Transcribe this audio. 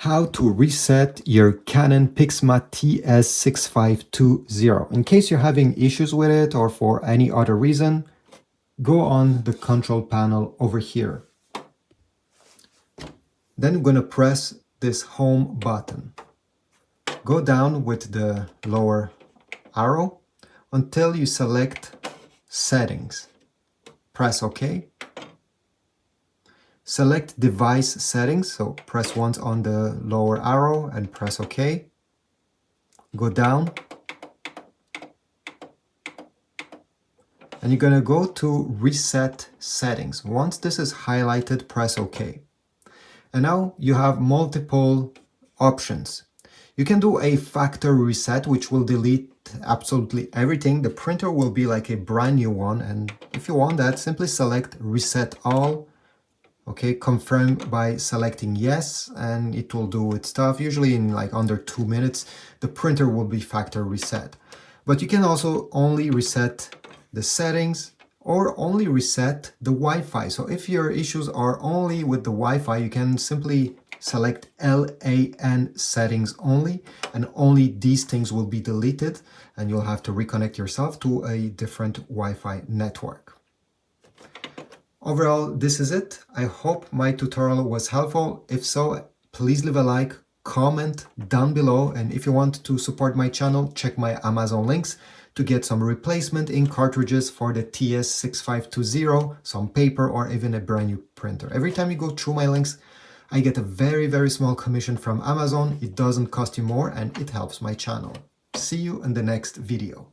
How to reset your Canon PIXMA TS6520. In case you're having issues with it or for any other reason, go on the control panel over here. Then I'm going to press this home button. Go down with the lower arrow until you select settings. Press OK. Select device settings, so press once on the lower arrow and press OK. Go down. And you're going to go to reset settings. Once this is highlighted, press OK. And now you have multiple options. You can do a factory reset, which will delete absolutely everything. The printer will be like a brand new one. And if you want that, simply select reset all. Okay, confirm by selecting yes, and it will do its stuff. Usually in like under 2 minutes, the printer will be factory reset. But you can also only reset the settings or only reset the Wi-Fi. So if your issues are only with the Wi-Fi, you can simply select LAN settings only, and only these things will be deleted, and you'll have to reconnect yourself to a different Wi-Fi network. Overall, this is it. I hope my tutorial was helpful. If so, please leave a like, comment down below, and if you want to support my channel, check my Amazon links to get some replacement ink cartridges for the TS6520, some paper, or even a brand new printer. Every time you go through my links, I get a very, very small commission from Amazon. It doesn't cost you more and it helps my channel. See you in the next video.